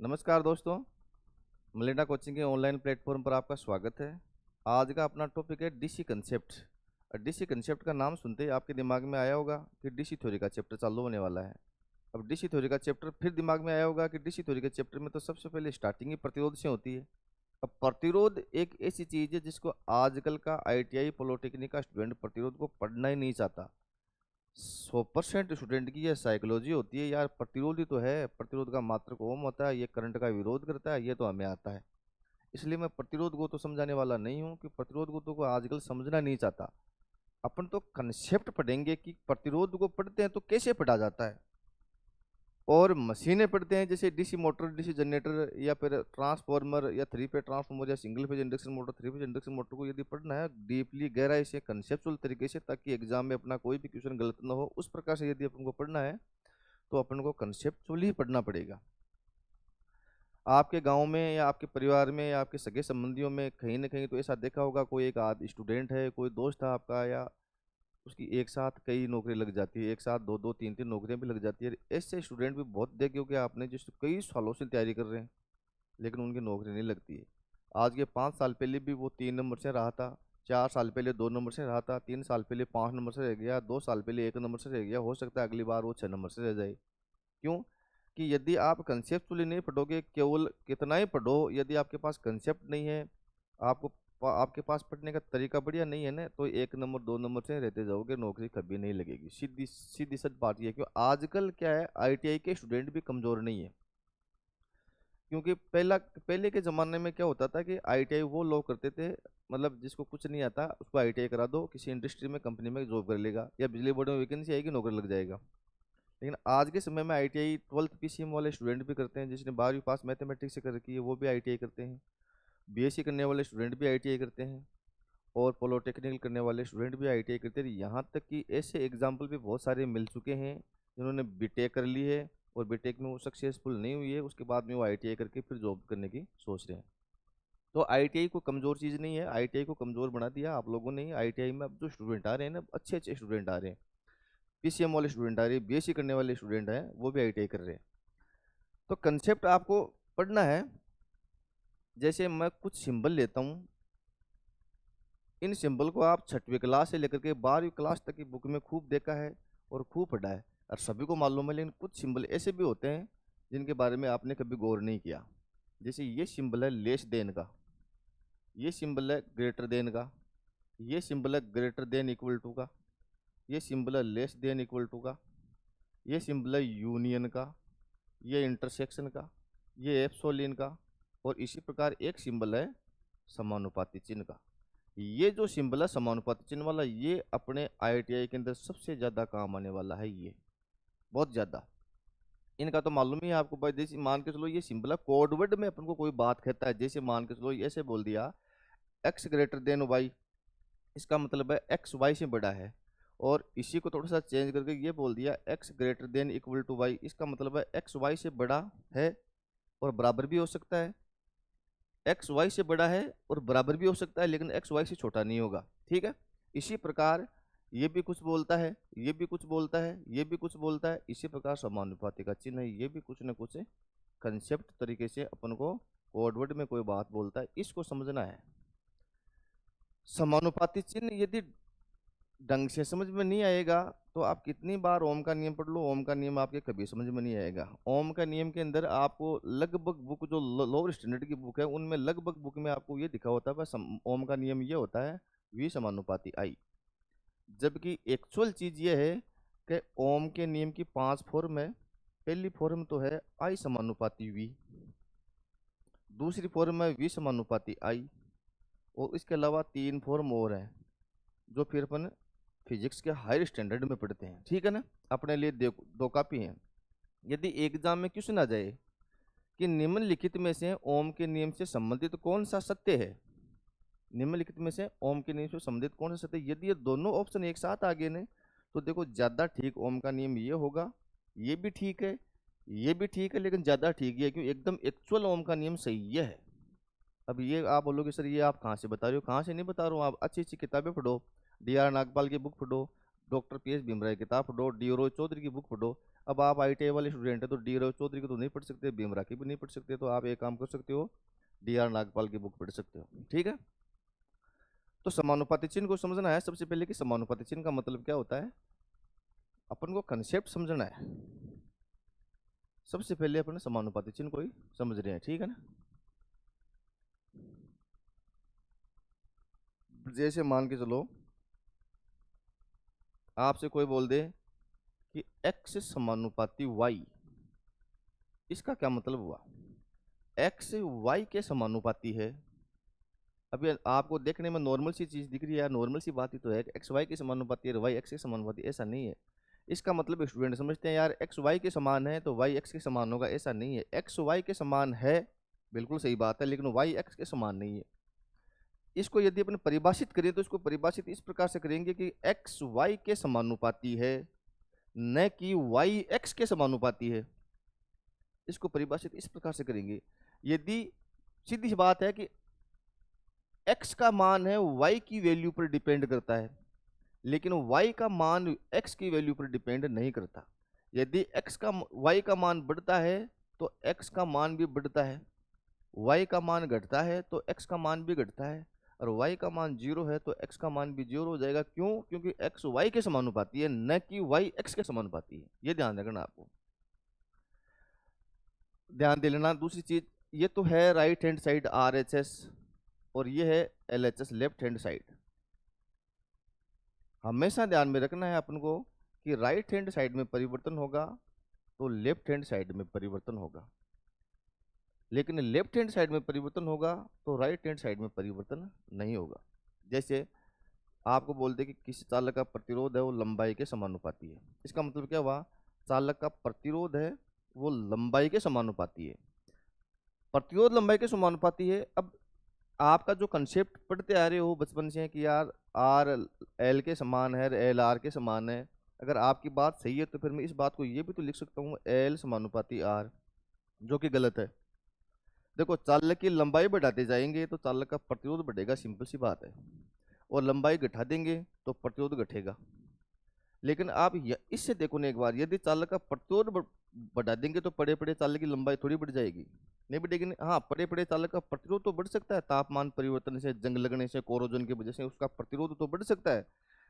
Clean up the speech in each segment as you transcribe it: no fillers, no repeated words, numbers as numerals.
नमस्कार दोस्तों। Melinda coaching के ऑनलाइन प्लेटफॉर्म पर आपका स्वागत है। आज का अपना टॉपिक है डीसी कंसेप्ट। डीसी कंसेप्ट का नाम सुनते ही आपके दिमाग में आया होगा कि डीसी थ्योरी का चैप्टर चालू होने वाला है। अब डीसी थ्योरी का चैप्टर फिर दिमाग में आया होगा कि डीसी थ्योरी के चैप्टर में तो सबसे पहले स्टार्टिंग ही प्रतिरोध से होती है। अब प्रतिरोध एक ऐसी चीज़ है जिसको आजकल का आईटीआई पॉलिटेक्निक का स्टूडेंट प्रतिरोध को पढ़ना ही नहीं चाहता। 100% स्टूडेंट की यह साइकोलॉजी होती है, यार प्रतिरोधी तो है, प्रतिरोध का मात्रक ओम होता है, ये करंट का विरोध करता है, ये तो हमें आता है। इसलिए मैं प्रतिरोध को तो समझाने वाला नहीं हूँ कि प्रतिरोध को तो कोई आजकल समझना नहीं चाहता। अपन तो कंसेप्ट पढ़ेंगे कि प्रतिरोध को पढ़ते हैं तो कैसे पढ़ा जाता है। और मशीनें पढ़ते हैं जैसे डीसी मोटर, डीसी जनरेटर या फिर ट्रांसफार्मर या थ्री फेज ट्रांसफार्मर या single phase induction motor, three phase induction motor को यदि पढ़ना है डीपली गहराई से कंसेप्चुअल तरीके से, ताकि एग्जाम में अपना कोई भी क्वेश्चन गलत ना हो, उस प्रकार से यदि अपन को पढ़ना है तो अपन को कंसेप्चुअली ही पढ़ना पड़ेगा। आपके गांव में या आपके परिवार में या आपके सगे संबंधियों में कहीं ना कहीं तो ऐसा देखा होगा, कोई एक आध स्टूडेंट है, कोई दोस्त है आपका, या उसकी एक साथ कई नौकरी लग जाती है, एक साथ दो दो तीन तीन नौकरियां भी लग जाती है। ऐसे स्टूडेंट भी बहुत देखे होंगे आपने, जिससे कई सालों से तैयारी कर रहे हैं लेकिन उनकी नौकरी नहीं लगती है। आज के 5 साल पहले भी वो 3 नंबर से रहा था, 4 साल पहले 2 नंबर से रहा था, 3 साल पहले 5 नंबर से रह गया, 2 साल पहले 1 नंबर से रह गया, हो सकता है अगली बार वो 6 नंबर से रह जाए। क्यों? कि यदि आप कंसेप्चुअली नहीं पढ़ोगे, केवल कितना ही पढ़ो, यदि आपके पास कंसेप्ट नहीं है, आपको आपके पास पढ़ने का तरीका बढ़िया नहीं है ना, तो 1 नंबर 2 नंबर से रहते जाओगे, नौकरी कभी नहीं लगेगी। सीधी सीधी सच बात ये है। क्यों? आजकल क्या है, आईटीआई के स्टूडेंट भी कमजोर नहीं है। क्योंकि पहले के ज़माने में क्या होता था कि आईटीआई वो लोग करते थे, मतलब जिसको कुछ नहीं आता उसको आईटीआई करा दो, किसी इंडस्ट्री में कंपनी में जॉब कर लेगा, या बिजली बोर्ड में वैकेंसी आएगी नौकरी लग जाएगा। लेकिन आज के समय में आईटीआई 12th पीसीएम वाले स्टूडेंट भी करते हैं, जिसने 12वीं पास मैथमेटिक्स से कर रखी है वो भी आईटीआई करते हैं। बीएससी करने वाले स्टूडेंट भी आईटीआई करते हैं, और पॉलिटेक्निकल करने वाले स्टूडेंट भी आईटीआई करते हैं। यहाँ तक कि ऐसे एग्जाम्पल भी बहुत सारे मिल चुके हैं जिन्होंने बीटेक कर ली है और बीटेक में वो सक्सेसफुल नहीं हुई है, उसके बाद में वो आईटीआई करके फिर जॉब करने की सोच रहे हैं। तो आईटीआई को कमज़ोर चीज़ नहीं है, आईटीआई को कमज़ोर बना दिया आप लोगों ने ही। आईटीआई में अब जो स्टूडेंट आ रहे हैं ना, अच्छे अच्छे स्टूडेंट आ रहे हैं, पीसीएम वाले स्टूडेंट आ रहे हैं, बीएससी करने वाले स्टूडेंट हैं, वो भी आईटीआई कर रहे हैं। तो कंसेप्ट आपको पढ़ना है। जैसे मैं कुछ सिंबल लेता हूँ, इन सिंबल को आप 6वीं क्लास से लेकर के 12वीं क्लास तक की बुक में खूब देखा है और खूब पढ़ा है, और सभी को मालूम है। लेकिन कुछ सिंबल ऐसे भी होते हैं जिनके बारे में आपने कभी गौर नहीं किया। जैसे ये सिंबल है लेस देन का, ये सिंबल है ग्रेटर देन का, ये सिंबल है ग्रेटर देन इक्वल टू का, ये सिंबल है लेस देन इक्वल टू का, ये सिंबल है यूनियन का, ये इंटरसेक्शन का, ये एप्सोलिन का, और इसी प्रकार एक सिंबल है समानुपाती चिन्ह का। ये जो सिंबल है समानुपाती चिन्ह वाला, ये अपने आईटीआई के अंदर सबसे ज़्यादा काम आने वाला है, ये बहुत ज़्यादा। इनका तो मालूम ही है आपको भाई। जैसे मान के चलो ये सिंबल है, कोड वर्ड में अपन को कोई बात कहता है, जैसे मान के चलो ऐसे बोल दिया एक्स ग्रेटर देन वाई, इसका मतलब है एक्स वाई से बड़ा है। और इसी को थोड़ा सा चेंज करके ये बोल दिया x greater than equal to y, इसका मतलब है एक्स वाई से बड़ा है और बराबर भी हो सकता है, एक्स वाई से बड़ा है और बराबर भी हो सकता है, लेकिन एक्स वाई से छोटा नहीं होगा। ठीक है? इसी प्रकार ये भी कुछ बोलता है, ये भी कुछ बोलता है, ये भी कुछ बोलता है। इसी प्रकार समानुपाती का चिन्ह है, ये भी कुछ न कुछ कंसेप्ट तरीके से अपन को कोडवर्ड में कोई बात बोलता है, इसको समझना है। समानुपाती चिन्ह यदि ढंग से समझ में नहीं आएगा तो आप कितनी बार ओम का नियम पढ़ लो, ओम का नियम आपके कभी समझ में नहीं आएगा। ओम का नियम के अंदर आपको लगभग बुक जो लोअर स्टैंडर्ड की बुक है उनमें लगभग बुक में आपको ये दिखा होता है बस ओम का नियम ये होता है वी समानुपाती आई। जबकि एक्चुअल चीज ये है कि ओम के नियम की 5 फॉर्म है। पहली फॉर्म तो है आई समानुपाती वी, दूसरी फॉर्म है वी समानुपाती आई, और इसके अलावा 3 फॉर्म और हैं जो फिर अपन फिजिक्स के हायर स्टैंडर्ड में पढ़ते हैं। ठीक है ना? अपने लिए दो कापी हैं। यदि एग्जाम में क्वेश्चन आ जाए कि निम्नलिखित में से ओम के नियम से संबंधित कौन सा सत्य है, निम्नलिखित में से ओम के नियम से संबंधित कौन सा सत्य है, यदि ये दोनों ऑप्शन एक साथ आ गए ने, तो देखो ज्यादा ठीक ओम का नियम ये होगा, ये भी ठीक है, ये भी ठीक है, लेकिन ज्यादा ठीक ये है क्यों, एकदम एक्चुअल ओम का नियम सही ये है। अब ये आप बोलोगे सर ये आप कहाँ से बता रहे हो? कहाँ से नहीं बता रहा हूँ, आप अच्छी अच्छी किताबें पढ़ो, डी आर नागपाल की बुक पढ़ो, डॉक्टर पीएस भीमराव की किताब पढ़ो, डी रोज चौधरी की बुक पढ़ो। अब आप आईटीआई वाले स्टूडेंट है तो डी रोज चौधरी की तो नहीं पढ़ सकते, भीमराव की भी नहीं पढ़ सकते, तो आप एक काम कर सकते हो, डी आर नागपाल की बुक पढ़ सकते हो। ठीक है, तो समानुपाती चिन्ह को समझना है सबसे पहले कि समानुपाती चिन्ह का मतलब क्या होता है, अपन को कंसेप्ट समझना है। सबसे पहले अपन समानुपाती चिन्ह को ही समझ रहे हैं, ठीक है ना। जैसे मान के चलो आपसे कोई बोल दे कि x समानुपाती y, इसका क्या मतलब हुआ, x y के समानुपाती है। अभी आपको देखने में नॉर्मल सी चीज दिख रही है, नॉर्मल सी बात ही तो है, x y के समानुपाती है, y x के समानुपाती, ऐसा नहीं है। इसका मतलब स्टूडेंट समझते हैं यार x y के समान है तो y x के समान होगा, ऐसा नहीं है। x y के समान है, बिल्कुल सही बात है, लेकिन y x के समान नहीं है। इसको यदि अपन परिभाषित करें तो इसको परिभाषित इस प्रकार से करेंगे कि x y के समानुपाती है, न कि y x के समानुपाती है। इसको परिभाषित इस प्रकार से करेंगे, यदि सीधी सी बात है कि x का मान है y की वैल्यू पर डिपेंड करता है, लेकिन y का मान x की वैल्यू पर डिपेंड नहीं करता। यदि y का मान बढ़ता है तो x का मान भी बढ़ता है, y का मान घटता है तो x का मान भी घटता है, और y का मान 0 है तो x का मान भी 0 हो जाएगा। क्यों? क्योंकि x y के समानुपाती है, न कि y x के समानुपाती है। ये ध्यान रखना, आपको ध्यान दे लेना। दूसरी चीज, ये तो है राइट हैंड साइड RHS और ये है LHS लेफ्ट हैंड साइड। हमेशा ध्यान में रखना है अपन को कि राइट हैंड साइड में परिवर्तन होगा तो लेफ्ट हैंड साइड में परिवर्तन होगा, लेकिन लेफ्ट हैंड साइड में परिवर्तन होगा तो राइट हैंड साइड में परिवर्तन नहीं होगा। जैसे आपको बोलते कि किसी चालक का प्रतिरोध है वो लंबाई के समानुपाती है, इसका मतलब क्या हुआ, चालक का प्रतिरोध है वो लंबाई के समानुपाती है, प्रतिरोध लंबाई के समानुपाती है। अब आपका जो कंसेप्ट पढ़ते आ रहे हो बचपन से कि यार आर एल के समान है, एल आर के समान है, अगर आपकी बात सही है तो फिर मैं इस बात को ये भी तो लिख सकता हूँ एल समानुपाती आर, जो कि गलत है। देखो, चालक की लंबाई बढ़ाते जाएंगे तो चालक का प्रतिरोध बढ़ेगा, सिंपल सी बात है, और लंबाई घटा देंगे तो प्रतिरोध घटेगा। लेकिन आप इससे देखो ना एक बार, यदि चालक का प्रतिरोध बढ़ा देंगे तो पड़े पड़े चालक की लंबाई थोड़ी बढ़ जाएगी, नहीं बढ़ेगी नहीं। हाँ, पड़े पड़े चालक का प्रतिरोध तो बढ़ सकता है, तापमान परिवर्तन से, जंग लगने से, कोरोजन की वजह से उसका प्रतिरोध तो बढ़ सकता है,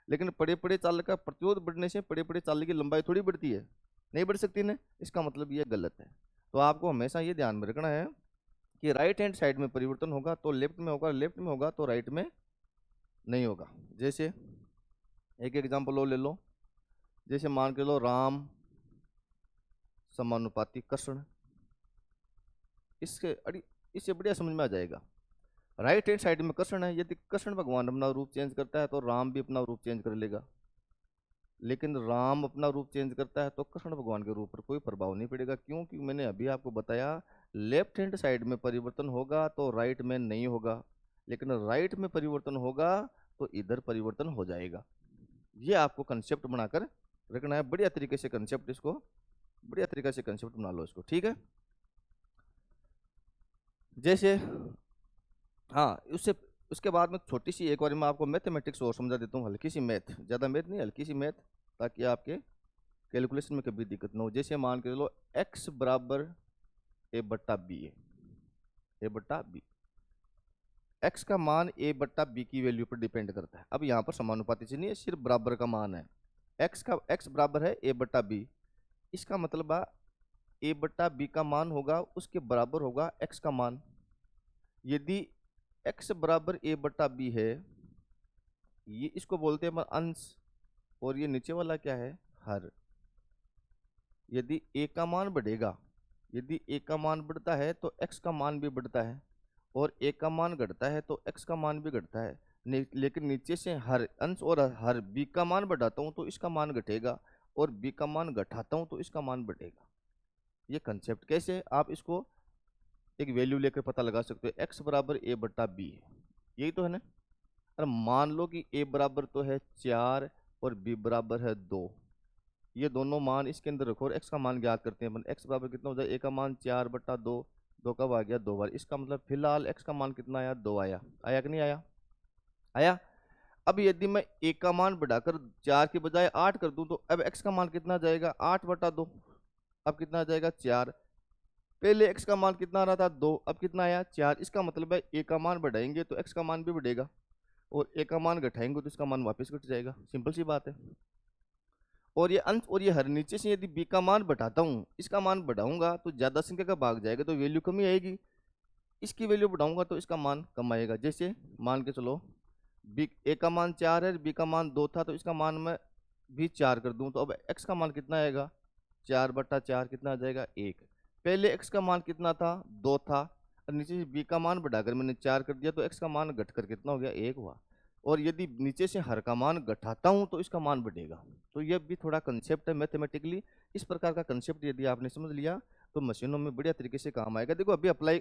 लेकिन पड़े पड़े चालक का प्रतिरोध बढ़ने से पड़े पड़े चालक की लंबाई थोड़ी बढ़ती है, नहीं बढ़ सकती ना। इसका मतलब ये गलत है। तो आपको हमेशा ये ध्यान में रखना है कि राइट हैंड साइड में परिवर्तन होगा तो लेफ्ट में होगा, लेफ्ट में होगा तो राइट में नहीं होगा। जैसे एक एग्जाम्पल और ले लो, जैसे मान के लो राम समानुपाती कृष्ण, इससे बढ़िया समझ में आ जाएगा। राइट हैंड साइड में कृष्ण है, यदि कृष्ण भगवान अपना रूप चेंज करता है तो राम भी अपना रूप चेंज कर लेगा, लेकिन राम अपना रूप चेंज करता है तो कृष्ण भगवान के रूप पर कोई प्रभाव नहीं पड़ेगा। क्यों? क्योंकि मैंने अभी आपको बताया लेफ्ट हैंड साइड में परिवर्तन होगा तो राइट में नहीं होगा, लेकिन राइट में परिवर्तन होगा तो इधर परिवर्तन हो जाएगा। ये आपको कंसेप्ट बनाकर रखना है, बढ़िया तरीके से कंसेप्ट, इसको बढ़िया तरीके से कंसेप्ट बना लो इसको, ठीक है। जैसे हाँ, उसके बाद में छोटी सी एक बार मैं आपको मैथमेटिक्स और समझा देता हूँ, हल्की सी मैथ, ज़्यादा मैथ नहीं, हल्की सी मैथ, ताकि आपके कैलकुलेशन में कभी दिक्कत ना हो। जैसे मान के चलो x बराबर a बट्टा बी है, a बट्टा बी, x का मान a बट्टा बी की वैल्यू पर डिपेंड करता है। अब यहाँ पर समानुपाती चिन्ह नहीं है, सिर्फ बराबर का मान है, x बराबर है a बट्टा बी, इसका मतलब a बट्टा बी का मान होगा उसके बराबर होगा x का मान। यदि x बराबर a बट्टा बी है, ये इसको बोलते हैं अंश, और ये नीचे वाला क्या है, हर। यदि a का मान बढ़ेगा, यदि a का मान बढ़ता है तो x का मान भी बढ़ता है, और a का मान घटता है तो x का मान भी घटता है। लेकिन नीचे से हर अंश और हर b का मान बढ़ाता हूँ तो इसका मान घटेगा, और b का मान घटाता हूँ तो इसका मान बढ़ेगा। ये कंसेप्ट कैसे आप इसको एक वैल्यू लेकर पता लगा सकते हो, x बराबर a बट्टा बी है, यही तो है ना। अरे मान लो कि a बराबर तो है 4 और b बराबर है 2, ये दोनों मान इसके अंदर रखो और x का मान ज्ञात करते हैं अपन। x बराबर कितना हो जाए, a का मान 4 बट्टा 2, 2 कब आ गया, 2 बार। इसका मतलब फिलहाल x का मान कितना आया, 2 आया, आया कि नहीं आया, आया। अब यदि मैं एक का मान बढ़ाकर 4 के बजाय 8 कर दूं तो अब x का मान कितना आ जाएगा 8/2। अब कितना आ जाएगा 4। पहले x का मान कितना आ रहा था 2, अब कितना आया 4। इसका मतलब है a का मान बढ़ाएंगे तो x का मान भी बढ़ेगा, और a का मान घटाएंगे तो इसका मान वापस घट जाएगा। सिंपल सी बात है। और ये अंश और ये हर नीचे से यदि b का मान बढ़ाता हूँ, इसका मान बढ़ाऊंगा तो ज्यादा संख्या का भाग जाएगा तो वैल्यू कमी आएगी, इसकी वैल्यू बढ़ाऊंगा तो इसका मान कम आएगा। जैसे मान के चलो बी ए का मान 4 है, बी का मान 2 था, तो इसका मान मैं भी 4 कर दूं तो अब x का मान कितना आएगा 4/4 कितना आ जाएगा 1। पहले x का मान कितना था 2 था, और नीचे से b का मान बढ़ाकर मैंने 4 कर दिया तो x का मान घटकर कितना हो गया 1 हुआ। और यदि नीचे से हर का मान घटाता हूं तो इसका मान बढ़ेगा। तो यह भी थोड़ा कंसेप्ट है मैथमेटिकली। इस प्रकार का कंसेप्ट यदि आपने समझ लिया तो मशीनों में बढ़िया तरीके से काम आएगा। देखो अभी अप्लाई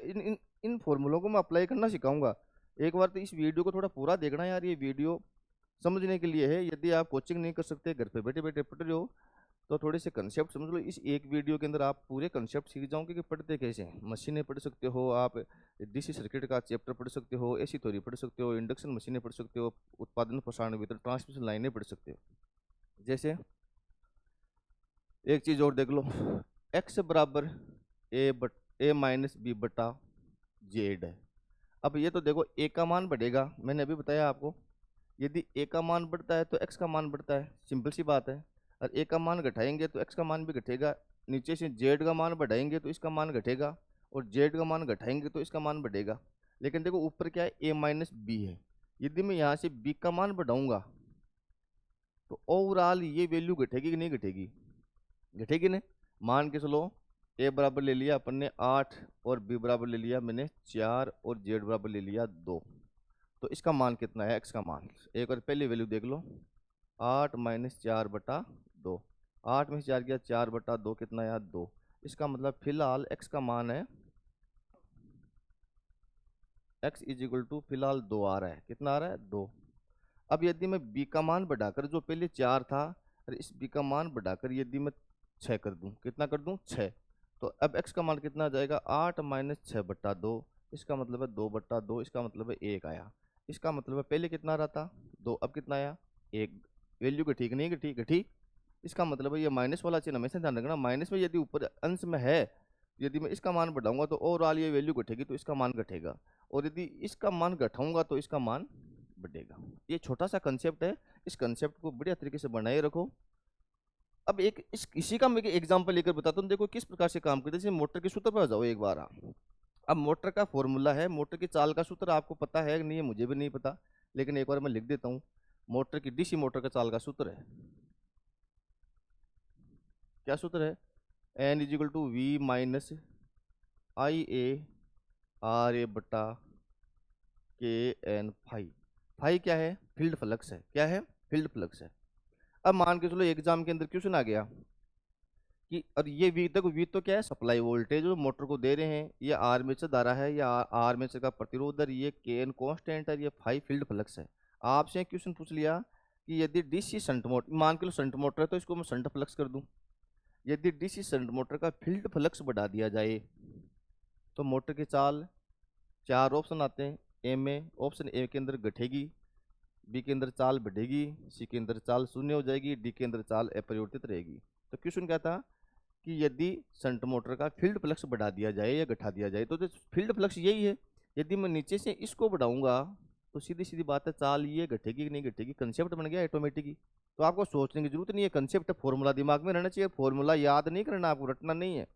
इन फॉर्मूलों को मैं अप्लाई करना सिखाऊंगा। एक बार तो इस वीडियो को थोड़ा पूरा देखना यार, ये वीडियो समझने के लिए है। यदि आप कोचिंग नहीं कर सकते, घर पे बैठे बैठे पढ़ रहे हो, तो थोड़े से कंसेप्ट समझ लो। इस एक वीडियो के अंदर आप पूरे कंसेप्ट सीख जाओगे कि पढ़ते कैसे हैं। मशीनें पढ़ सकते हो आप, डीसी सर्किट का चैप्टर पढ़ सकते हो, एसी थ्योरी पढ़ सकते हो, इंडक्शन मशीनें पढ़ सकते हो, उत्पादन प्रसारण वितरण ट्रांसमिशन लाइनें पढ़ सकते हो। जैसे एक चीज़ और देख लो, x बराबर ए माइनस बी बटा जेड है। अब ये तो देखो a का मान बढ़ेगा, मैंने अभी बताया आपको। यदि a का मान बढ़ता है तो x का मान बढ़ता है, सिंपल सी बात है। और a का मान घटाएंगे तो x का मान भी घटेगा। नीचे से z का मान बढ़ाएंगे तो इसका मान घटेगा, और z का मान घटाएंगे तो इसका मान बढ़ेगा। लेकिन देखो ऊपर क्या है a माइनस बी है। यदि मैं यहाँ से b का मान बढ़ाऊंगा तो ओवरऑल ये वैल्यू घटेगी कि नहीं घटेगी, घटेगी ना। मान के चलो a बराबर ले लिया अपन ने 8, और b बराबर ले लिया मैंने 4, और z बराबर ले लिया 2। तो इसका मान कितना है x का मान, एक बार पहली वैल्यू देख लो, 8 माइनस 4/2। 8 में से 4 गया 4/2 कितना आया 2। इसका मतलब फिलहाल x का मान है, x इज इक्वल टू फिलहाल 2 आ रहा है। कितना आ रहा है 2। अब यदि मैं b का मान बढ़ाकर, जो पहले 4 था, और इस b का मान बढ़ाकर यदि मैं 6 कर दूं, कितना कर दूं 6, तो अब x का मान कितना आ जाएगा 8 माइनस 6/2। इसका मतलब है 2/2, इसका मतलब है 1 आया। इसका मतलब है पहले कितना आ रहा था 2, अब कितना आया 1। वैल्यू घटी कि नहीं घटी, घटी। इसका मतलब है ये माइनस वाला चिन्ह हमेशा ध्यान रखना, माइनस में यदि ऊपर अंश में है, यदि मैं इसका मान बढ़ाऊंगा तो ओवरऑल ये वैल्यू घटेगी तो इसका मान घटेगा, और यदि इसका मान घटाऊंगा तो इसका मान बढ़ेगा। ये छोटा सा कंसेप्ट है, इस कंसेप्ट को बढ़िया तरीके से बनाए रखो। अब एक इसी का मैं एग्जांपल लेकर बताता हूँ, देखो किस प्रकार से काम करते हैं। जैसे मोटर के सूत्र पर आ जाओ एक बार आप। अब मोटर का फॉर्मूला है, मोटर की चाल का सूत्र आपको पता है कि नहीं है मुझे भी नहीं पता, लेकिन एक बार मैं लिख देता हूँ। मोटर की डीसी मोटर का चाल का सूत्र है, क्या सूत्र है, N is equal to V minus I A R A बटा के एन फाई। फाई क्या है, फील्ड फ्लक्स है। क्या है, फील्ड फ्लक्स है। अब मान के चलो एग्जाम के अंदर क्वेश्चन आ गया कि, और ये वी, देखो वी तो क्या है सप्लाई वोल्टेज जो मोटर को दे रहे हैं, ये आर्मेचर धारा है, या आर्मेचर का प्रतिरोध है, ये के एन कॉन्स्टेंट है, ये फाई फील्ड फ्लक्स है। आपसे क्वेश्चन पूछ लिया कि यदि डीसी शंट मोटर, मान के लो शंट मोटर है तो इसको मैं शंट फ्लक्स कर दूं। यदि डीसी शंट मोटर का फील्ड फ्लक्स बढ़ा दिया जाए तो मोटर की चाल, 4 ऑप्शन आते हैं ए में। ऑप्शन ए के अंदर घटेगी, बी के अंदर चाल बढ़ेगी, सी के अंदर चाल शून्य हो जाएगी, डी के अंदर चाल अपरिवर्तित रहेगी। तो क्वेश्चन क्या था कि यदि शंट मोटर का फील्ड फ्लक्स बढ़ा दिया जाए या घटा दिया जाए, तो फील्ड फ्लक्स यही है। यदि मैं नीचे से इसको बढ़ाऊंगा तो सीधी सीधी बात है चाल ये घटेगी कि नहीं घटेगी, कंसेप्ट बन गया ऑटोमेटिकली। तो आपको सोचने की जरूरत नहीं है, कंसेप्ट फॉर्मूला दिमाग में रहना चाहिए, फॉर्मूला याद नहीं करना, आपको रटना नहीं है।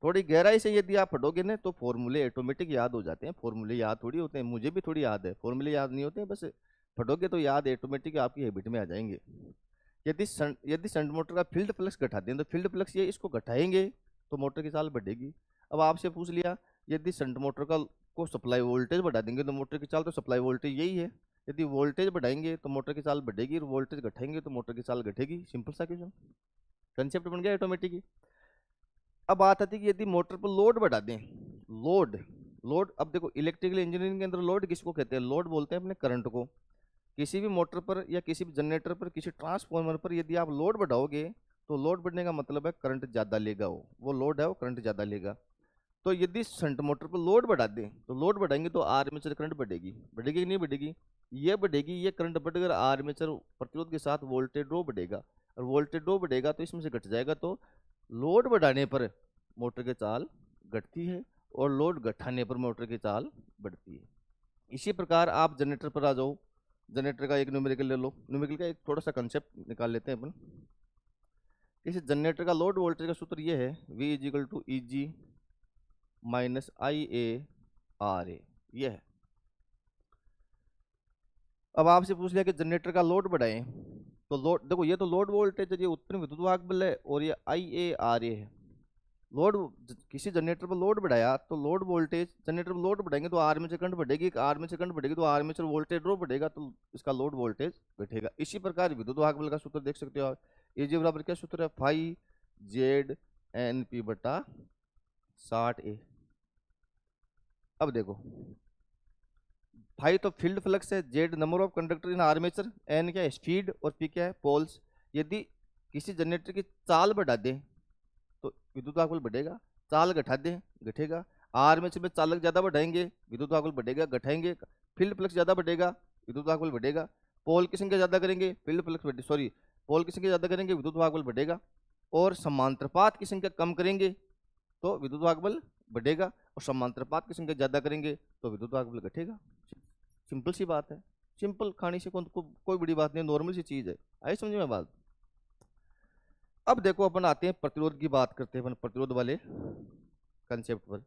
थोड़ी गहराई से यदि आप पढ़ोगे ना तो फॉर्मूले ऑटोमेटिक याद हो जाते हैं। फॉर्मूले याद थोड़ी होते हैं, मुझे भी थोड़ी याद है, फॉर्मूले याद नहीं होते हैं, बस पढ़ोगे तो याद ऑटोमेटिक आपकी हैबिट में आ जाएंगे। यदि शंट मोटर का फील्ड फ्लक्स घटा दें तो फील्ड फ्लक्स ये इसको घटाएंगे तो मोटर की चाल बढ़ेगी। अब आपसे पूछ लिया यदि शंट मोटर का को सप्लाई वोल्टेज बढ़ा देंगे तो मोटर की चाल, तो सप्लाई वोल्टेज यही है, यदि वोल्टेज बढ़ाएंगे तो मोटर की चाल बढ़ेगी, और वोल्टेज घटाएंगे तो मोटर की चाल घटेगी। सिंपल सा क्वेश्चन, कंसेप्ट बन गया ऑटोमेटिक। अब बात आती है कि यदि मोटर पर लोड बढ़ा दें, लोड लोड अब देखो इलेक्ट्रिकल इंजीनियरिंग के अंदर लोड किसको कहते हैं, लोड बोलते हैं अपने करंट को। किसी भी मोटर पर या किसी भी जनरेटर पर, किसी ट्रांसफार्मर पर यदि आप लोड बढ़ाओगे तो लोड बढ़ने का मतलब है करंट ज़्यादा लेगा, वो लोड है वो करंट ज़्यादा लेगा। तो यदि शंट मोटर पर लोड बढ़ा दें तो लोड बढ़ाएंगे तो आर्मेचर करंट बढ़ेगी, बढ़ेगी कि नहीं बढ़ेगी। ये बढ़ेगी, ये करंट बढ़ेगा, आर्मेचर प्रतिरोध के साथ वोल्टेज ड्रॉप बढ़ेगा, और वोल्टेज ड्रॉप बढ़ेगा तो इसमें से घट जाएगा, तो लोड बढ़ाने पर मोटर की चाल घटती है और लोड घटाने पर मोटर की चाल बढ़ती है। इसी प्रकार आप जनरेटर पर आ जाओ। जनरेटर का एक न्यूमेरिकल ले लो। न्यूमेरिकल का एक थोड़ा सा कंसेप्ट निकाल लेते हैं अपन। किसी जनरेटर का लोड वोल्टेज का सूत्र ये है, V is equal to E G minus I A R A, ये है। अब आपसे पूछ लिया कि जनरेटर का लोड बढ़ाएं, तो लोड देखो, ये तो लोड वोल्टेज है, ये उत्पन्न विद्युत वाहक बल है, और ये आई ए आर ए है। लोड, किसी जनरेटर पर लोड बढ़ाया तो लोड वोल्टेज, जनरेटर पर लोड बढ़ाएंगे तो आर्मेचर करंट बढ़ेगी, आर्मेचर करंट बढ़ेगी तो आर्मेचर वोल्टेज ड्रॉप बढ़ेगा, तो इसका लोड वोल्टेज घटेगा। इसी प्रकार विद्युत वाहक बल का सूत्र देख सकते हो आप। ए जी बराबर क्या सूत्र है, फाई जेड एन पी बटा 60 ए। अब देखो, फाई तो फील्ड फ्लक्स है, Z number of conductor in armature, N क्या है स्पीड, और पी क्या है पोल्स। यदि किसी जनरेटर की चाल बढ़ा दे तो विद्युत वाहक बल बढ़ेगा, चाल घटा दें घटेगा। आर्मेचर में चालक ज्यादा बढ़ाएंगे विद्युत वाहक बल बढ़ेगा, घटाएंगे फील्ड फ्लक्स ज्यादा बढ़ेगा विद्युत वाहक बल बढ़ेगा। पोल की संख्या ज्यादा करेंगे फील्ड फ्लक्स सॉरी पोल की संख्या ज्यादा करेंगे विद्युत वाहक बल बढ़ेगा, और समांतरपात की संख्या कम करेंगे तो विद्युत वाहक बल बढ़ेगा, और समांतरपात की संख्या ज्यादा करेंगे तो विद्युत वाहक बल घटेगा। सिंपल सी बात है, सिंपल खाने से कोई बड़ी बात नहीं, नॉर्मल सी चीज है। आई समझ में बात। अब देखो अपन आते हैं प्रतिरोध की बात करते हैं अपन, प्रतिरोध वाले कंसेप्ट पर,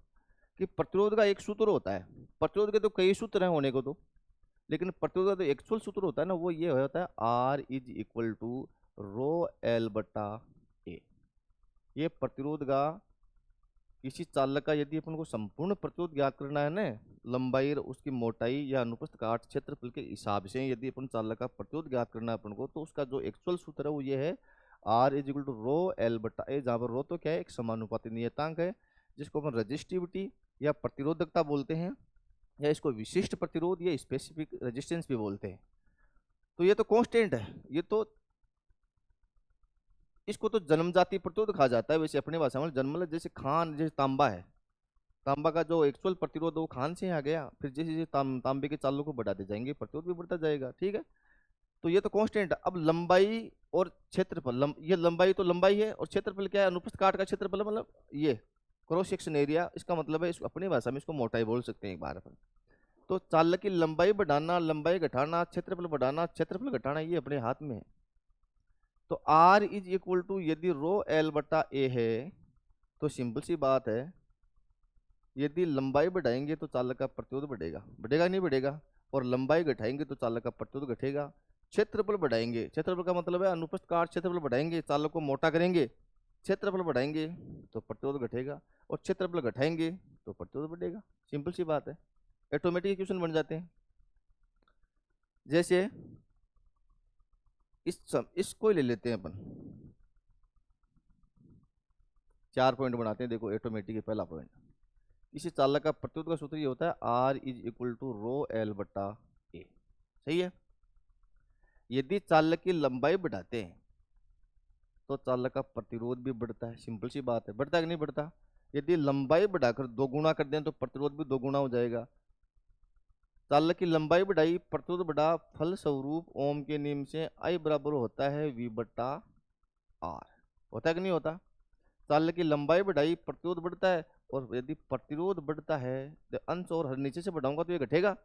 कि प्रतिरोध का एक सूत्र होता है। प्रतिरोध के तो कई सूत्र हैं होने को तो, लेकिन प्रतिरोध का तो एक्चुअल सूत्र होता है ना, वो ये होता है R is equal to rho L बटा ए। ये प्रतिरोध का, किसी चालक का यदि अपन को संपूर्ण प्रतिरोध ज्ञात करना है ना, लंबाई और उसकी मोटाई या अनुप्रस्थ काट क्षेत्रफल के हिसाब से यदि अपन चालक का प्रतिरोध ज्ञात करना है अपन को, तो उसका जो एक्चुअल सूत्र है वो ये है R is equal to rho L बटा ए, जहाँ पर रो तो क्या है एक समानुपाती नियतांक है, जिसको अपन रजिस्टिविटी या प्रतिरोधकता बोलते हैं, या इसको विशिष्ट प्रतिरोध या स्पेसिफिक रेजिस्टेंस भी बोलते हैं। तो ये तो कांस्टेंट है, ये तो, इसको तो जन्मजाति प्रतिरोध कहा जाता है वैसे अपनी भाषा में। जन्म जैसे खान, जैसे तांबा है, तांबा का जो एक्चुअल प्रतिरोध है वो खान से आ गया, फिर जैसे जैसे तांबे के चालों को बढ़ाते जाएंगे प्रतिरोध भी बढ़ता जाएगा, ठीक है। तो ये तो कांस्टेंट है। अब लंबाई और क्षेत्रफल, ये लंबाई तो लंबाई है, और क्षेत्रफल क्या है, अनुप्रस्थ काट का क्षेत्रफल, मतलब ये क्रॉस सेक्शन एरिया, इसका मतलब है, इसको अपनी भाषा में इसको मोटाई बोल सकते हैं एक बार अपन। तो चालक की लंबाई बढ़ाना, लंबाई घटाना, क्षेत्रफल बढ़ाना, क्षेत्रफल घटाना, ये अपने हाथ में है। तो R इज इक्वल टू, यदि रो एल बटा ए है, तो सिंपल सी बात है, यदि लंबाई बढ़ाएंगे तो चालक का प्रतिरोध बढ़ेगा, बढ़ेगा नहीं बढ़ेगा, और लंबाई घटाएंगे तो चालक का प्रतिरोध घटेगा। क्षेत्रफल बढ़ाएंगे, क्षेत्रफल का मतलब है अनुप्रस्थ काट क्षेत्रफल बढ़ाएंगे, चालक को मोटा करेंगे, क्षेत्रफल बढ़ाएंगे तो प्रतिरोध घटेगा, और क्षेत्रफल घटाएंगे तो प्रतिरोध बढ़ेगा। सिंपल सी बात है, ऑटोमेटिक इक्वेशन बन जाते हैं। जैसे इसको ही ले लेते हैं अपन, 4 पॉइंट बनाते हैं। देखो ऑटोमेटिक पहला पॉइंट, किसी चालक का प्रतिरोध का सूत्र ये होता है R is equal to rho L बटा ए, सही है। यदि चालक की लंबाई बढ़ाते हैं तो चालक का प्रतिरोध भी बढ़ता है, सिंपल सी बात है, बढ़ता है कि नहीं बढ़ता। यदि लंबाई बढ़ाकर 2 गुना कर दें तो प्रतिरोध भी 2 गुना हो जाएगा। चालक की लंबाई बढ़ाई, प्रतिरोध बढ़ा, फल स्वरूप ओम के नियम से I बराबर होता है V बटा R, होता है कि नहीं होता। चालक की लंबाई बढ़ाई, प्रतिरोध बढ़ता है, और यदि प्रतिरोध बढ़ता है तो अंश और हर नीचे से बढ़ाऊंगा तो ये घटेगा,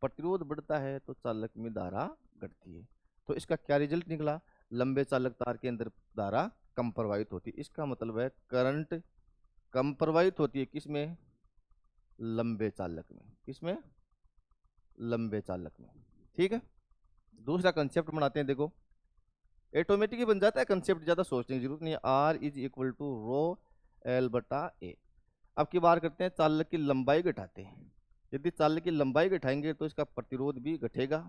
प्रतिरोध बढ़ता है तो चालक में धारा घटती है। तो इसका क्या रिजल्ट निकला, लंबे चालक तार के अंदर धारा कम प्रवाहित होती है। इसका मतलब है करंट कम प्रवाहित होती है, किसमें, लंबे चालक में, किसमें, लंबे चालक में, ठीक है। दूसरा कंसेप्ट बनाते हैं, देखो ऑटोमेटिक ही बन जाता है कंसेप्ट, ज्यादा सोचने की जरूरत नहीं है। R is equal to rho L बटा ए। अब की बार करते हैं चालक की लंबाई घटाते हैं, यदि चालक की लंबाई घटाएंगे तो इसका प्रतिरोध भी घटेगा,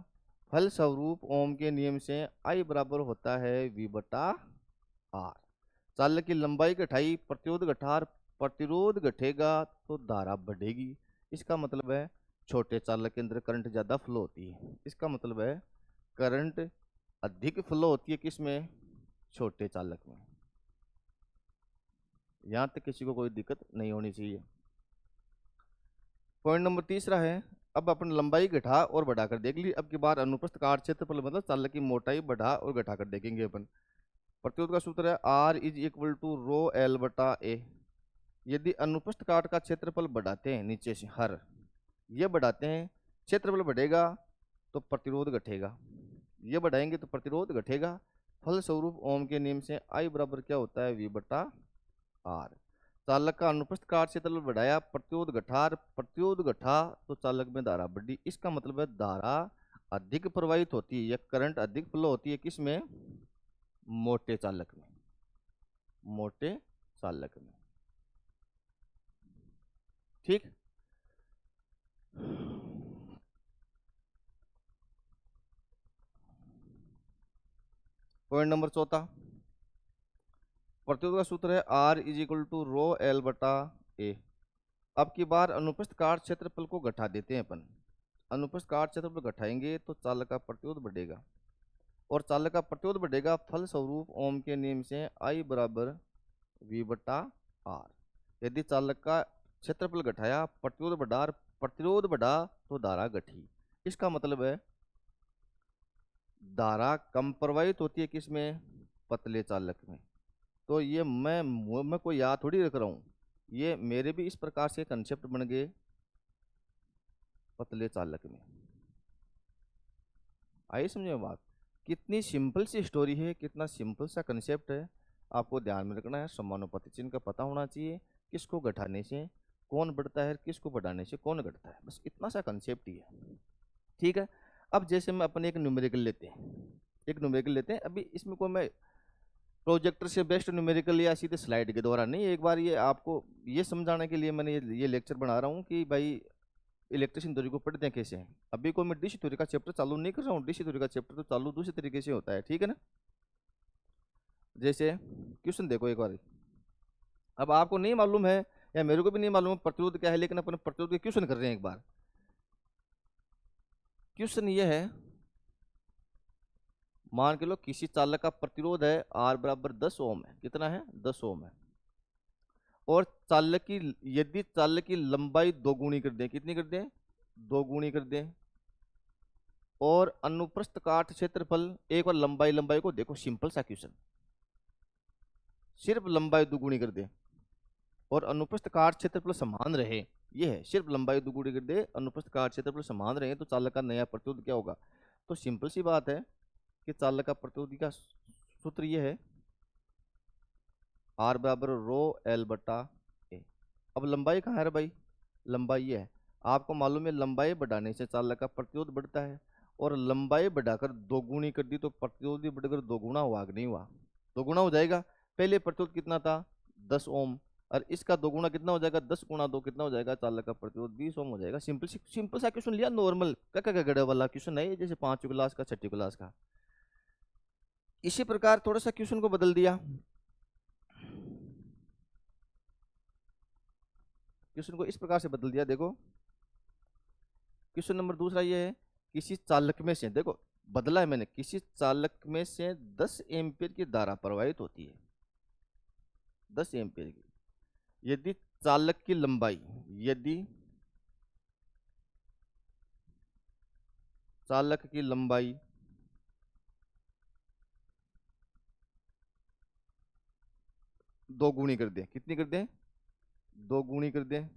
फल स्वरूप ओम के नियम से I बराबर होता है V बटा R। चालक की लंबाई घटाई, प्रतिरोध घटा, प्रतिरोध घटेगा तो धारा बढ़ेगी। इसका मतलब है छोटे चालक के अंदर करंट ज्यादा फ्लो होती है, इसका मतलब है करंट अधिक फ्लो होती है किसमें, छोटे चालक में। यहां तक किसी को कोई दिक्कत नहीं होनी चाहिए। पॉइंट नंबर तीसरा है, अब अपन लंबाई घटा और बढ़ा कर देख ली। अब की बार अनुप्रस्थ काट क्षेत्रफल मतलब चालक की मोटाई बढ़ा और घटा कर देखेंगे अपन। प्रतिरोध का सूत्र है R is equal to rho L बटा ए। यदि अनुप्रस्थ काट का क्षेत्रफल बढ़ाते हैं नीचे से हर ये बढ़ाते हैं, क्षेत्रफल बढ़ेगा तो प्रतिरोध घटेगा, ये बढ़ाएंगे तो प्रतिरोध घटेगा। फलस्वरूप ओम के नियम से I बराबर क्या होता है V बटा R। चालक का अनुप्रस्थ काट क्षेत्रफल बढ़ाया, प्रतिरोध घटा, प्रतिरोध घटा तो चालक में धारा बढ़ी। इसका मतलब है धारा अधिक प्रवाहित होती है या करंट अधिक फ्लो होती है किसमें? मोटे चालक में, मोटे चालक में। ठीक। पॉइंट नंबर चौथा, प्रतिरोध का सूत्र है R is equal to rho L बटा ए। अब की बार अनुप्रस्थ काट क्षेत्रफल को घटा देते हैं अपन। अनुप्रस्थ काट क्षेत्रफल घटाएंगे तो चालक का प्रतिरोध बढ़ेगा और चालक का प्रतिरोध बढ़ेगा, फलस्वरूप ओम के नियम से I बराबर V बटा R। यदि चालक का क्षेत्रफल घटाया, प्रतिरोध बढ़ा, प्रतिरोध बढ़ा तो धारा घटी। इसका मतलब है धारा कम प्रवाहित होती है किसमें? पतले चालक में। तो ये मैं कोई याद थोड़ी रख रहा हूँ, ये मेरे भी इस प्रकार से कंसेप्ट बन गए पतले चालक में। आई समझ में बात? कितनी सिंपल सी स्टोरी है, कितना सिंपल सा कंसेप्ट है। आपको ध्यान में रखना है, समानुपाती चिन्ह का पता होना चाहिए, किसको घटाने से कौन बढ़ता है, किसको बढ़ाने से कौन घटता है, बस इतना सा कंसेप्ट ही है। ठीक है। अब जैसे मैं अपने एक न्यूमेरिकल लेते हैं, एक न्यूमेरिकल लेते हैं। अभी इसमें कोई मैं प्रोजेक्टर से बेस्ट न्यूमेरिकल या सीधे स्लाइड के द्वारा नहीं, एक बार ये आपको ये समझाने के लिए मैंने ये लेक्चर बना रहा हूँ कि भाई इलेक्ट्रिशियन थ्योरी को पढ़ते हैं कैसे। अभी को मैं डीसी थ्योरी का चैप्टर चालू नहीं कर रहा हूँ, डीसी थ्योरी का चैप्टर तो चालू दूसरे तरीके से होता है, ठीक है ना। जैसे क्वेश्चन देखो एक बार, अब आपको नहीं मालूम है या मेरे को भी नहीं मालूम प्रतिरोध क्या है, लेकिन अपन प्रतिरोध के क्वेश्चन कर रहे हैं। एक बार क्वेश्चन ये है, मान के लो किसी चालक का प्रतिरोध है R बराबर 10 ओम है। कितना है? 10 ओम है। और चालक की, यदि चालक की लंबाई दोगुनी कर दें, कितनी कर दें? दोगुनी कर दें। और अनुप्रस्थ काट क्षेत्रफल, एक बार लंबाई लंबाई को देखो, सिंपल सा क्वेश्चन, सिर्फ लंबाई दोगुनी कर दे और अनुप्रस्थ काट क्षेत्रफल समान रहे, ये है, सिर्फ लंबाई दोगुनी कर दे, अनुप्रस्थ काट क्षेत्रफल समान रहे तो चालक का नया प्रतिरोध क्या होगा? तो सिंपल सी बात है कि चालक का प्रतिरोध का सूत्र ये है R बराबर रो एल बटा ए। अब लंबाई कहाँ है रे भाई? लंबाई ये है। आपको मालूम है लंबाई बढ़ाने से चालक का प्रतिरोध बढ़ता है, और लंबाई बढ़ाकर दोगुनी कर दी तो प्रतिरोध भी बढ़कर दोगुना हुआ कि नहीं हुआ? दोगुना हो जाएगा। पहले प्रतिरोध कितना था? 10 ओम, और इसका दोगुना कितना हो जाएगा? 10 गुणा 2 कितना हो जाएगा? चालक का प्रतिरोध 20 ओम हो जाएगा। सिंपल सा क्वेश्चन लिया, नॉर्मल का गड़े वाला क्वेश्चन है, जैसे 5वीं क्लास का 6वीं क्लास का। इसी प्रकार थोड़ा सा क्वेश्चन को बदल दिया, क्वेश्चन को इस प्रकार से बदल दिया। देखो क्वेश्चन नंबर दूसरा ये है, किसी चालक में से, देखो बदला है मैंने, किसी चालक में से 10 एम्पीयर की धारा प्रवाहित होती है, 10 एम्पीयर की। यदि चालक की लंबाई, यदि चालक की लंबाई दो गुणी कर दें, कितनी कर दें? दो गुणी कर दें,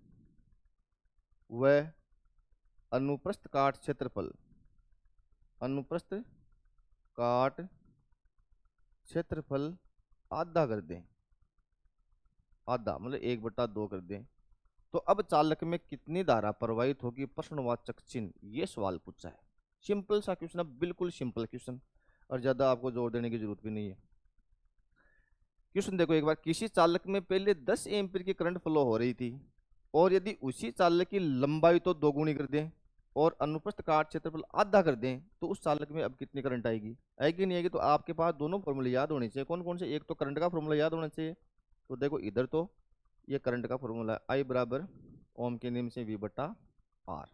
वह अनुप्रस्थ काट क्षेत्रफल, अनुप्रस्थ काट क्षेत्रफल आधा कर दें, आधा मतलब 1/2 कर दें, तो अब चालक में कितनी धारा प्रवाहित होगी? प्रश्नवाचक चिन्ह, ये सवाल पूछा है। सिंपल सा क्वेश्चन है, बिल्कुल सिंपल क्वेश्चन, और ज्यादा आपको जोर देने की जरूरत भी नहीं है। क्वेश्चन देखो एक बार, किसी चालक में पहले 10 एम्पीयर की करंट फ्लो हो रही थी, और यदि उसी चालक की लंबाई तो दोगुनी कर दें और अनुप्रस्थ काट क्षेत्रफल आधा कर दें, तो उस चालक में अब कितनी करंट आएगी? आएगी नहीं आएगी? तो आपके पास दोनों फॉर्मूले याद होने चाहिए। कौन कौन से? एक तो करंट का फॉर्मूला याद होना चाहिए, तो देखो इधर तो ये करंट का फॉर्मूला है, आई बराबर ओम के नियम से V बटा R,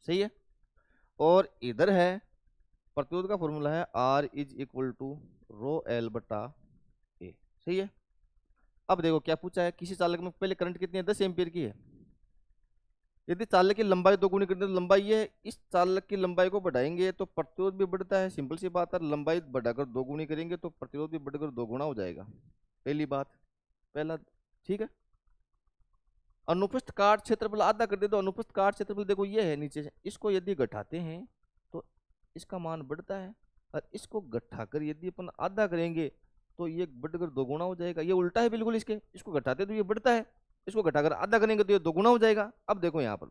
सही है। और इधर है प्रतिरोध का फॉर्मूला है R is equal to rho L बटा ए, सही है। अब देखो क्या पूछा है, किसी चालक में पहले करंट कितनी है? 10 एम्पीयर की है, यदि चालक की लंबाई दोगुनी कर दें तो लंबाई ये है, इस चालक की लंबाई को बढ़ाएंगे तो प्रतिरोध भी बढ़ता है, सिंपल सी बात है। लंबाई बढ़ाकर दोगुनी करेंगे तो प्रतिरोध भी बढ़कर दोगुना हो जाएगा, पहली बात, पहला, ठीक है। अनुप्रस्थ काट क्षेत्रफल आधा कर दे तो अनुप्रस्थ काट क्षेत्रफल देखो ये है नीचे से, इसको यदि घटाते हैं तो इसका मान बढ़ता है, और इसको घटाकर यदि अपन आधा करेंगे तो ये बढ़कर दोगुना हो जाएगा। ये उल्टा है बिल्कुल इसके, इसको घटाते तो ये बढ़ता है, इसको घटाकर आधा करेंगे तो ये दोगुना हो जाएगा। अब देखो यहाँ पर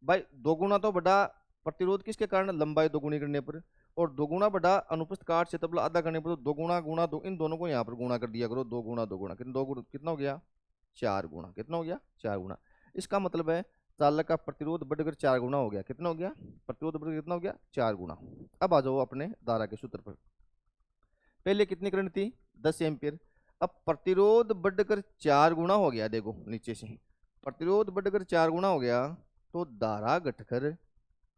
भाई दोगुना तो बढ़ा प्रतिरोध किसके कारण, लंबाई दोगुनी करने पर, और दोगुना बढ़ा अनुप्रस्थ काट क्षेत्रफल आधा करने पर, तो दोगुना गुणा दो, इन दोनों को यहाँ पर गुणा कर दिया करो, दो गुणा कितना हो गया, 4 गुणा, कितना हो गया, 4 गुणा। इसका मतलब है चालक का प्रतिरोध बढ़कर 4 गुना हो गया, कितना हो गया, प्रतिरोध बढ़कर कितना हो गया, 4 गुना। अब आ जाओ अपने धारा के सूत्र पर, पहले कितनी करंट थी, 10 एम्पियर, अब प्रतिरोध बढ़कर 4 गुना हो गया, देखो नीचे से प्रतिरोध बढ़कर 4 गुना हो गया, तो धारा घटकर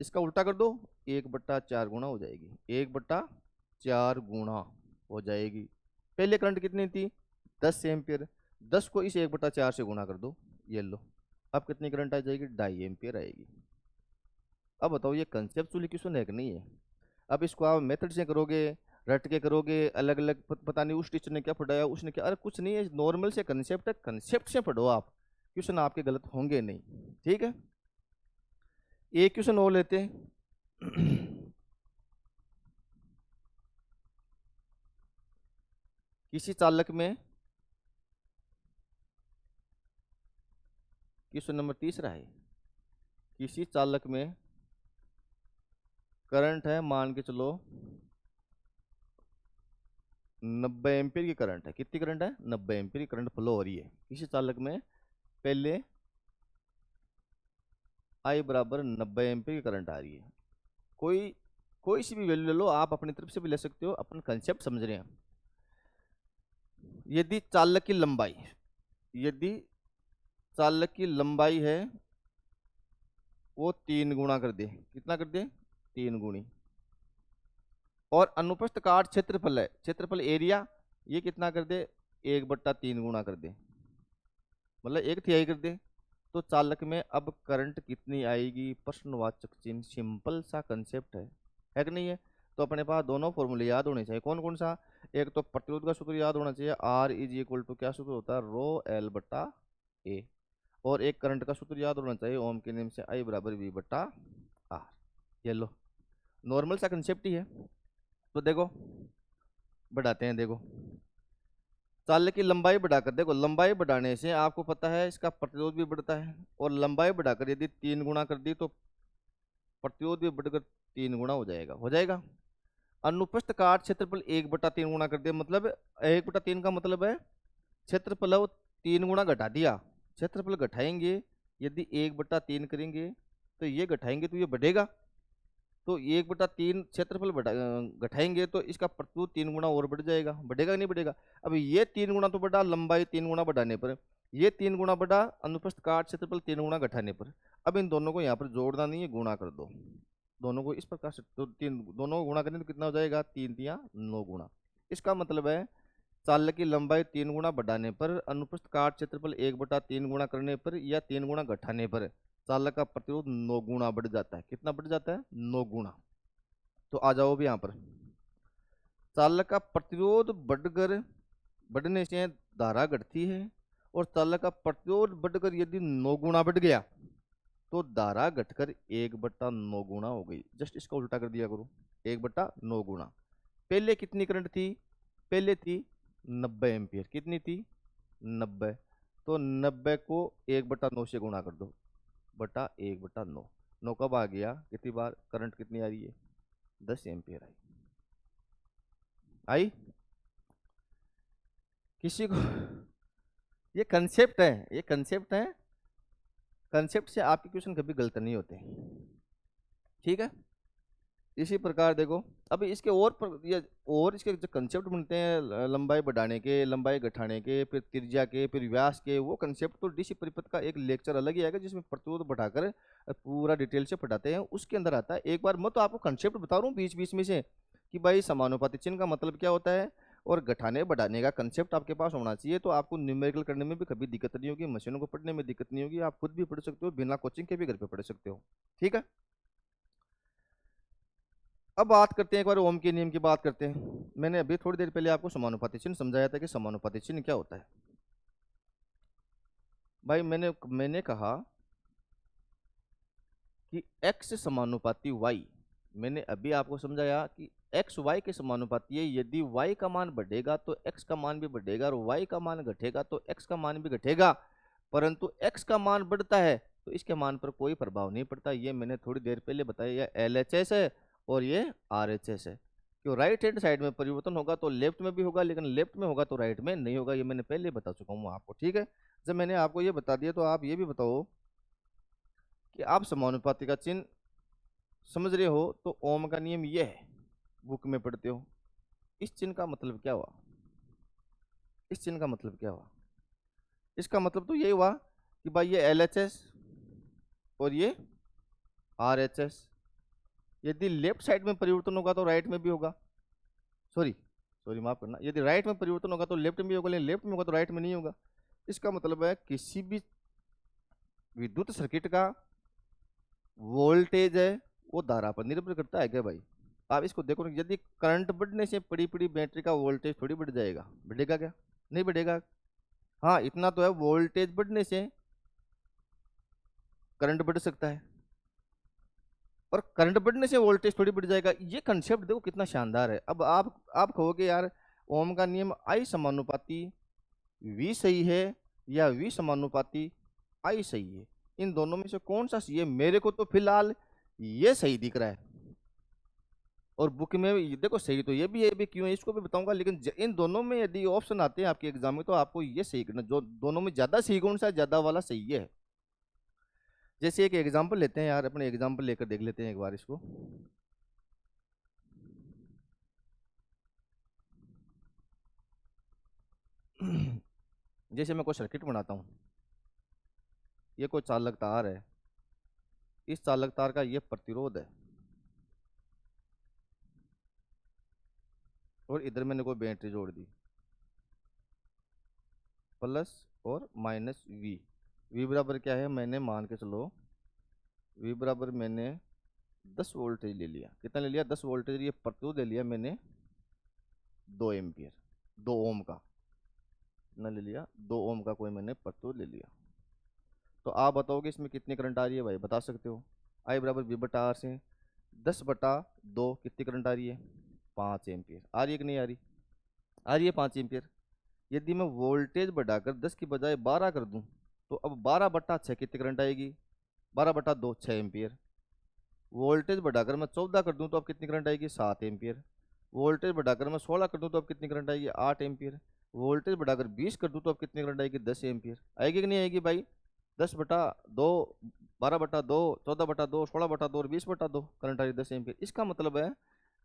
इसका उल्टा कर दो, 1/4 गुना हो जाएगी, 1/4 गुना हो जाएगी। पहले करंट कितनी थी, 10 एम्पियर, 10 को इस 1/4 से गुना कर दो, ये लो, अब कितनी करंट आ जाएगी, 2.5 एम्पियर आएगी। अब बताओ ये कंसेप्चुअली क्वेश्चन है कि नहीं है। अब इसको आप मेथड से करोगे, रट के करोगे, अलग अलग पता नहीं उस टीचर ने क्या पढ़ाया, उसने क्या, अरे कुछ नहीं है, नॉर्मल से कंसेप्ट है, कंसेप्ट से पढ़ो आप, क्वेश्चन आपके गलत होंगे नहीं, ठीक है। एक क्वेश्चन और लेते हैं। किसी चालक में, क्वेश्चन नंबर 3 है, किसी चालक में करंट है, मान के चलो 90 एम्पीयर की करंट है, कितनी करंट है, 90 एम्पीयर की करंट फ्लो हो रही है किसी चालक में। पहले I बराबर 90 एम्पीयर की करंट आ रही है, कोई सी भी वैल्यू ले लो, आप अपनी तरफ से भी ले सकते हो, अपन कंसेप्ट समझ रहे हैं। यदि चालक की लंबाई, यदि चालक की लंबाई है वो 3 गुना कर दे, कितना कर दे, 3 गुनी, और अनुप्रस्थ काट क्षेत्रफल है, क्षेत्रफल एरिया, ये कितना कर दे, 1/3 गुना कर दे, मतलब 1/3 कर दे, तो चालक में अब करंट कितनी आएगी, प्रश्नवाचक चिन्ह, सिंपल सा कंसेप्ट है कि नहीं है। तो अपने पास दोनों फॉर्मूले याद होने चाहिए, कौन कौन सा, एक तो प्रतिरोध का सूत्र याद होना चाहिए, R इज इक्वल टू क्या सूत्र होता है, रो L बटा A, और एक करंट का सूत्र याद होना चाहिए, ओम के नियम से I बराबर V बटा R। ये लो नॉर्मल सा कंसेप्ट ही है। तो देखो बढ़ाते हैं, देखो चालक की लंबाई बढ़ाकर, देखो लंबाई बढ़ाने से आपको पता है इसका प्रतिरोध भी बढ़ता है, और लंबाई बढ़ाकर यदि 3 गुना कर दी तो प्रतिरोध भी बढ़कर 3 गुना हो जाएगा, हो जाएगा। अनुप्रस्थ काट क्षेत्रफल 1/3 गुना कर दे, मतलब 1/3 का मतलब है क्षेत्रफल है वो 3 गुना घटा दिया, क्षेत्रफल घटाएंगे, यदि 1/3 करेंगे तो ये घटाएंगे तो ये बढ़ेगा, तो 1/3 क्षेत्रफल घटाएंगे तो इसका प्रतिरोध 3 गुना और बढ़ जाएगा, बढ़ेगा नहीं बढ़ेगा। अब ये 3 गुना तो बढ़ा लंबाई 3 गुना बढ़ाने पर, ये 3 गुना बढ़ा अनुप्रस्थ काट क्षेत्रफल 3 गुना घटाने पर। अब इन दोनों को यहाँ पर जोड़ना नहीं है, गुणा कर दो दोनों को इस प्रकार से, तो दोनों को गुणा करें तो कितना हो जाएगा, 3×9 गुणा। इसका मतलब है चालक की लंबाई 3 गुना बढ़ाने पर, अनुप्रस्थ काट क्षेत्रफल 1/3 गुना करने पर, या 3 गुना घटाने पर चालक का प्रतिरोध 9 गुना बढ़ जाता है, कितना बढ़ जाता है, 9 गुना। तो आ जाओ भी यहाँ पर, चालक का प्रतिरोध बढ़ने से धारा घटती है, और चालक का प्रतिरोध बढ़कर यदि 9 गुना बढ़ गया तो धारा घटकर 1/9 गुना हो गई। जस्ट इसका उल्टा कर दिया करो, 1/9 गुना। पहले कितनी करंट थी, पहले थी 90 एम्पियर, कितनी थी, 90, तो 90 को 1/9 से गुणा कर दो, बटा 1/9, 9 कब आ गया, कितनी बार करंट कितनी आ रही है, 10 एम्पियर आई किसी को ये कंसेप्ट है, ये कंसेप्ट है, कंसेप्ट से आपके क्वेश्चन कभी गलत नहीं होते, ठीक है। इसी प्रकार देखो अब इसके और इसके जो कंसेप्ट बनते हैं लंबाई बढ़ाने के, लंबाई घटाने के, फिर त्रिज्या के, फिर व्यास के, वो कंसेप्ट तो डीसी परिपथ का एक लेक्चर अलग ही आएगा जिसमें प्रतिरोध बढ़ाकर पूरा डिटेल से पढ़ाते हैं, उसके अंदर आता है। एक बार मैं तो आपको कंसेप्ट बता रहा हूँ बीच बीच में से कि भाई समानुपाती चिन्ह का मतलब क्या होता है, और घटाने बढ़ाने का कंसेप्ट आपके पास होना चाहिए, तो आपको न्यूमेरिकल करने में भी कभी दिक्कत नहीं होगी, मशीनों को पढ़ने में दिक्कत नहीं होगी, आप खुद भी पढ़ सकते हो, बिना कोचिंग के भी घर पे पढ़ सकते हो। ठीक है, अब बात करते हैं एक बार ओम के नियम की बात करते हैं। मैंने अभी थोड़ी देर पहले आपको समानुपाती चिन्ह समझाया था कि समानुपाती चिन्ह क्या होता है। भाई मैंने कहा कि x समानुपाती y, मैंने अभी आपको समझाया कि x y के समानुपाती है। यदि y का मान बढ़ेगा तो x का मान भी बढ़ेगा, और y का मान घटेगा तो x का मान भी घटेगा। परंतु x का मान बढ़ता है तो इसके मान पर कोई प्रभाव नहीं पड़ता। ये मैंने थोड़ी देर पहले बताया, ये LHS है और ये RHS है। क्यों, राइट हैंड साइड में परिवर्तन होगा तो लेफ्ट में भी होगा, लेकिन लेफ्ट में होगा तो राइट में नहीं होगा। ये मैंने पहले बता चुका हूँ आपको। ठीक है, जब मैंने आपको ये बता दिया तो आप ये भी बताओ कि आप समानुपाती का चिन्ह समझ रहे हो, तो ओम का नियम ये है, बुक में पढ़ते हो। इस चिन्ह का मतलब क्या हुआ, इस चिन्ह का मतलब क्या हुआ? इसका मतलब तो यही हुआ कि भाई ये LHS और ये RHS, यदि लेफ्ट साइड में परिवर्तन होगा तो राइट में भी होगा। सॉरी सॉरी माफ करना, यदि राइट में परिवर्तन होगा तो लेफ्ट में भी होगा, लेकिन लेफ्ट में होगा तो राइट में नहीं होगा। इसका मतलब है किसी भी विद्युत सर्किट का वोल्टेज है वो धारा पर निर्भर करता है क्या भाई? आप इसको देखो, यदि करंट बढ़ने से पड़ी पड़ी बैटरी का वोल्टेज थोड़ी बढ़ जाएगा, बढ़ेगा क्या? नहीं बढ़ेगा। हाँ, इतना तो है, वोल्टेज बढ़ने से करंट बढ़ सकता है, और करंट बढ़ने से वोल्टेज थोड़ी बढ़ जाएगा। ये कंसेप्ट देखो कितना शानदार है। अब आप कहोगे यार ओम का नियम I समानुपाती V सही है या V समानुपाती I सही है, इन दोनों में से कौन सा सही है? मेरे को तो फिलहाल ये सही दिख रहा है, और बुक में देखो सही तो ये भी है, भी क्यों है इसको भी बताऊंगा। लेकिन इन दोनों में यदि ऑप्शन आते हैं आपके एग्जाम में तो आपको ये सही करना, जो दोनों में ज्यादा सही कौन सा है, ज्यादा वाला सही है। जैसे एक एग्जाम्पल लेते हैं यार, अपने एग्जाम्पल लेकर देख लेते हैं एक बार इसको। जैसे मैं कोई सर्किट बनाता हूँ, ये कोई चालक तार है, इस चालक तार का ये प्रतिरोध है, और इधर मैंने कोई बैटरी जोड़ दी, प्लस और माइनस वी बराबर क्या है, मैंने मान के चलो वी बराबर मैंने 10 वोल्टेज ले लिया। कितना ले लिया? 10 वोल्टेज। ये प्रतिरोध ले लिया मैंने 2 एम्पियर, 2 ओम का। कितना ले लिया? 2 ओम का कोई मैंने प्रतिरोध ले लिया। तो आप बताओगे इसमें कितनी करंट आ रही है भाई? बता सकते हो। आई बराबर वी बटा आर से 10/2 कितनी करंट आ रही है? 5 एम्पियर। आ रही है कि नहीं आ रही? आ रही है 5 एम्पियर। यदि मैं वोल्टेज बढ़ाकर 10 की बजाय 12 कर दूं तो अब 12/6 कितनी करंट आएगी? 12/2 6 एम्पियर। वोल्टेज बढ़ाकर मैं 14 कर दूं तो अब कितनी करंट आएगी? 7 एम्पियर। वोल्टेज बढ़ाकर मैं 16 कर दूं तो अब कितनी करंट आएगी? 8 एम्पियर। वोल्टेज बढ़ाकर 20 कर दूं तो अब कितनी करंट आएगी? 10 एम्पियर। आएगी कि नहीं आएगी भाई? 10/2, 12/2, 14/2, 16/2 और 20/2 करंट आ रही है 10 एम्पियर। इसका मतलब है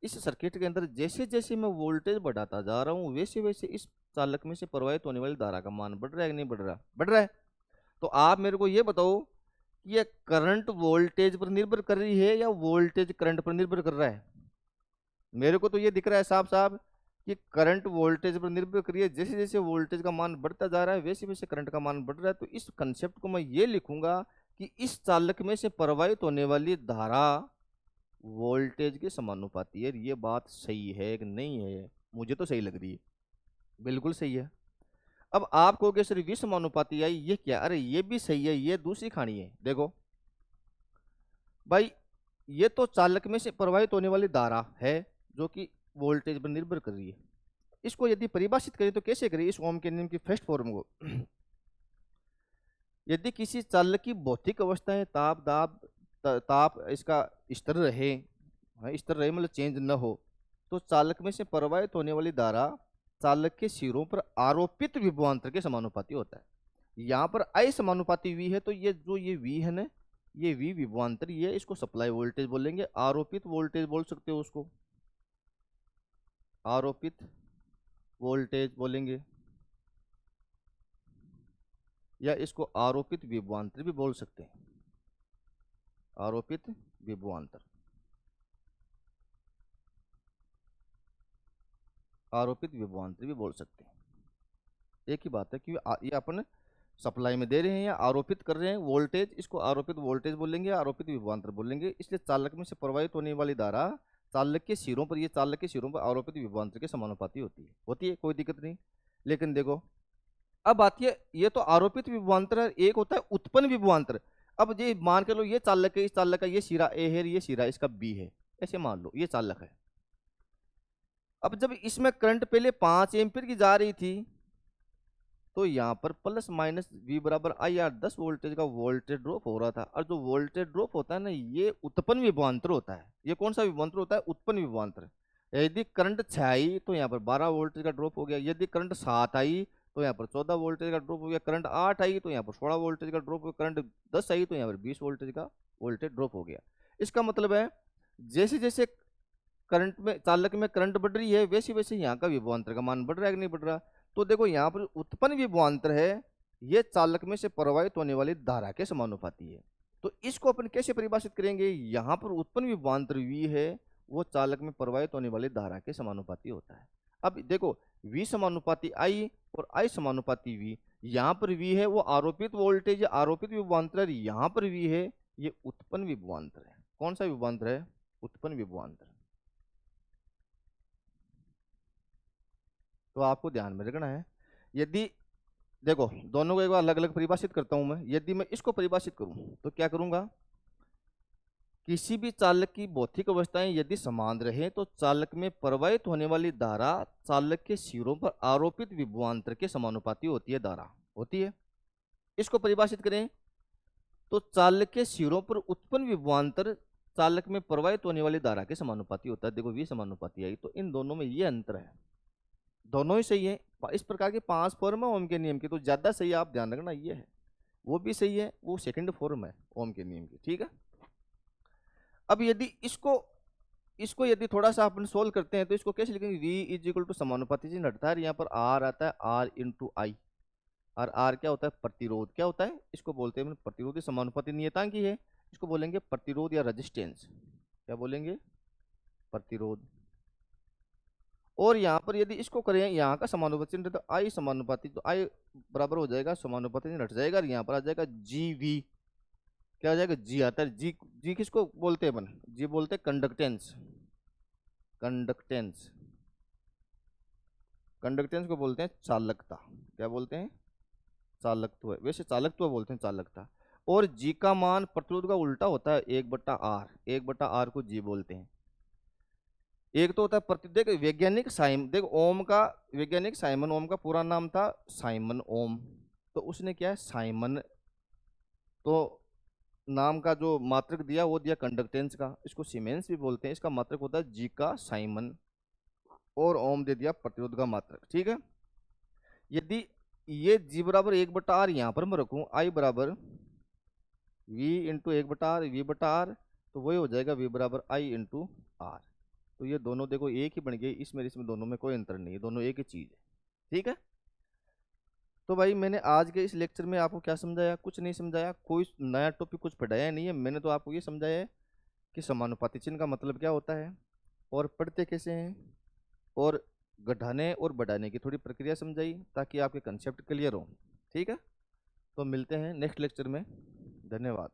इस सर्किट के अंदर जैसे जैसे मैं वोल्टेज बढ़ाता जा रहा हूँ वैसे वैसे इस चालक में से प्रवाहित होने वाली धारा का मान बढ़ रहा है कि नहीं बढ़ रहा? बढ़ रहा है। तो आप मेरे को ये बताओ कि ये करंट वोल्टेज पर निर्भर कर रही है या वोल्टेज करंट पर निर्भर कर रहा है? मेरे को तो ये दिख रहा है साफ साफ कि करंट वोल्टेज पर निर्भर कर रही है। जैसे जैसे वोल्टेज का मान बढ़ता जा रहा है वैसे वैसे करंट का मान बढ़ रहा है। तो इस कंसेप्ट को मैं ये लिखूंगा कि इस चालक में से प्रवाहित होने वाली धारा वोल्टेज के समानुपाती है। ये बात सही है कि नहीं है? मुझे तो सही लग रही है, बिल्कुल सही है। अब आप कहोगे सर विसमानुपाती आई ये क्या? अरे ये भी सही है, ये दूसरी खानी है। देखो भाई, ये तो चालक में से प्रवाहित होने वाली धारा है जो कि वोल्टेज पर निर्भर कर रही है। इसको यदि परिभाषित करें तो कैसे करें इस ओम के नियम की फर्स्ट फॉर्म को? यदि किसी चालक की भौतिक अवस्थाएं ताप दाब ताप इसका स्तर रहे, हाँ, स्तर रहे मतलब चेंज न हो, तो चालक में से प्रवाहित होने वाली धारा चालक के सिरों पर आरोपित विभवांतर के समानुपाती होता है। यहाँ पर आई समानुपाती वी है, तो ये जो ये वी है ना, ये वी विभवांतर, ये इसको सप्लाई वोल्टेज बोलेंगे। आरोपित वोल्टेज बोल सकते हो उसको, आरोपित वोल्टेज बोलेंगे, या इसको आरोपित विभवांतर भी बोल सकते हैं, आरोपित विभवांतर। आरोपित विभवांतर भी बोल सकते हैं। एक ही बात है कि ये अपन सप्लाई में दे रहे हैं या आरोपित कर रहे हैं वोल्टेज, इसको आरोपित वोल्टेज बोलेंगे, आरोपित विभवांतर बोलेंगे। इसलिए चालक में से प्रवाहित होने वाली धारा चालक के सिरों पर, ये चालक के सिरों पर आरोपित विभवांतर के समानुपाती होती है, कोई दिक्कत नहीं। लेकिन देखो अब आती है, ये तो आरोपित विभवांतर है, एक होता है उत्पन्न विभवांतर। अब ये मान के लो ये चालक है, इस चालक का ये सिरा ए है, ये सिरा इसका बी है, ऐसे मान लो ये चालक है। अब जब इसमें करंट पहले 5 एम्पीयर की जा रही थी तो यहाँ पर प्लस माइनस V बराबर आई आर 10 वोल्टेज का वोल्टेज ड्रॉप हो रहा था। और जो वोल्टेज ड्रॉप होता है ना, ये उत्पन्न विभवांतर होता है। ये कौन सा विभवांतर होता है? उत्पन्न विभवांतर। यदि करंट 6 आई तो यहाँ पर 12 वोल्टेज का ड्रॉप हो गया, यदि करंट 7 आई तो यहाँ पर 14 वोल्टेज का ड्रॉप हो गया, करंट 8 आई तो यहाँ पर 16 वोल्टेज का ड्रॉप हो गया, करंट 10 आई तो यहाँ पर 20 वोल्टेज का वोल्टेज ड्रॉप हो गया। इसका मतलब है जैसे जैसे करंट में, चालक में करंट बढ़ रही है, वैसे वैसे यहाँ का विभवांतर का मान बढ़ रहा है कि नहीं बढ़ रहा? तो देखो यहाँ पर उत्पन्न विभवांतर है, ये चालक में से प्रवाहित होने वाली धारा के समानुपाती है। तो इसको अपन कैसे परिभाषित करेंगे? यहाँ पर उत्पन्न विभवांतर V है, वो चालक में प्रवाहित होने वाली धारा के समानुपाती होता है। अब देखो V समानुपाती I और I समानुपाती V। यहाँ पर V है वो आरोपित वोल्टेज, आरोपित विभवांतर, यहाँ पर V है ये उत्पन्न विभवांतर है। कौन सा विभवांतर है? उत्पन्न विभवांतर। तो आपको ध्यान में रखना है। यदि देखो दोनों को एक बार अलग अलग परिभाषित करता हूं मैं। यदि मैं इसको परिभाषित करूं तो क्या करूंगा? किसी भी चालक की भौतिक अवस्थाएं यदि समान रहे तो चालक में प्रवाहित होने वाली धारा चालक के सिरों पर आरोपित विभवांतर के समानुपाती होती है, धारा होती है। इसको परिभाषित करें तो चालक के सिरों पर उत्पन्न विभवांतर चालक में प्रवाहित होने वाली धारा के समानुपाती होता है। देखो V समानुपाती आई, तो इन दोनों में ये अंतर है, दोनों ही सही है। इस प्रकार के 5 फॉर्म है ओम के नियम की, तो ज्यादा सही आप ध्यान रखना ये है, वो भी सही है, वो सेकंड फॉर्म है ओम के नियम की, ठीक है। अब यदि इसको यदि थोड़ा सा अपन सोल्व करते हैं तो इसको कैसे लिखेंगे? V इज इक्वल टू समानुपाती चिन्ह हटता है, यहाँ पर R आता है, R इंटू आई। और R क्या होता है? प्रतिरोध। क्या होता है? इसको बोलते हैं प्रतिरोधी समानुपाती नियतांकी है, इसको बोलेंगे प्रतिरोध या रेजिस्टेंस। क्या बोलेंगे? प्रतिरोध। और यहाँ पर यदि इसको करें यहाँ का समानुपाती चिन्ह तो I समानुपाती, तो I बराबर हो जाएगा समानुपाती चिन्ह हट जाएगा और यहाँ पर आ जाएगा GV। क्या आ जाएगा? G आता है। G किसको बोलते हैं अपन? G बोलते हैं कंडक्टेंस। कंडक्टेंस, कंडक्टेंस को बोलते हैं चालकता। क्या बोलते हैं? चालकत्व। वैसे चालकत्व बोलते हैं चालकता। और G का मान प्रतिरोध का उल्टा होता है 1/R। 1/R को G बोलते हैं। एक तो होता है देख वैज्ञानिक देख ओम का, वैज्ञानिक साइमन ओम का पूरा नाम था साइमन ओम। तो उसने क्या है? साइमन तो नाम का जो मात्रक दिया वो दिया कंडक्टेंस का, इसको सीमेंस भी बोलते हैं। इसका मात्रक होता है G का साइमन, और ओम दे दिया प्रतिरोध का मात्रक, ठीक है। यदि ये G बराबर 1/R यहाँ पर मैं रखूँ, I बराबर V इंटू 1/R, V/R, तो वही हो जाएगा V बराबर I इंटू R। तो ये दोनों देखो एक ही बन गए, इसमें दोनों में कोई अंतर नहीं है, दोनों एक ही चीज है, ठीक है। तो भाई मैंने आज के इस लेक्चर में आपको क्या समझाया? कुछ नहीं समझाया, कोई नया टॉपिक कुछ पढ़ाया नहीं है। मैंने तो आपको ये समझाया है कि समानुपाती चिन्ह का मतलब क्या होता है और पढ़ते कैसे हैं, और घटाने और बढ़ाने की थोड़ी प्रक्रिया समझाई ताकि आपके कंसेप्ट क्लियर हो, ठीक है। तो मिलते हैं नेक्स्ट लेक्चर में, धन्यवाद।